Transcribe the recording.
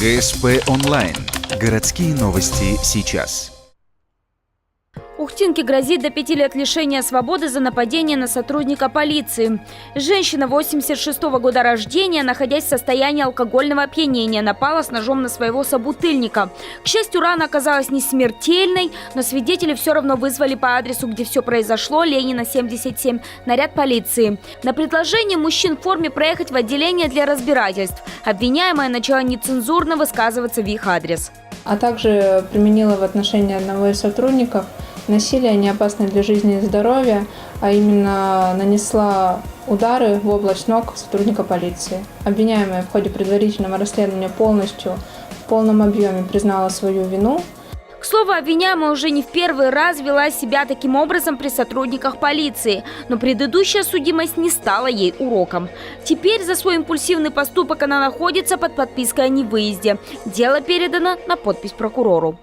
ГСП онлайн. Городские новости сейчас. Ухтинке грозит до 5 лет лишения свободы за нападение на сотрудника полиции. Женщина 86-го года рождения, находясь в состоянии алкогольного опьянения, напала с ножом на своего собутыльника. К счастью, рана оказалась не смертельной, но свидетели все равно вызвали по адресу, где все произошло, Ленина, 77, наряд полиции. На предложение мужчин в форме проехать в отделение для разбирательств обвиняемая начала нецензурно высказываться в их адрес. А также применила в отношении одного из сотрудников насилие, не опасное для жизни и здоровья, а именно нанесла удары в область ног сотрудника полиции. Обвиняемая в ходе предварительного расследования полностью, в полном объеме признала свою вину. К слову, обвиняемая уже не в первый раз вела себя таким образом при сотрудниках полиции, но предыдущая судимость не стала ей уроком. Теперь за свой импульсивный поступок она находится под подпиской о невыезде. Дело передано на подпись прокурору.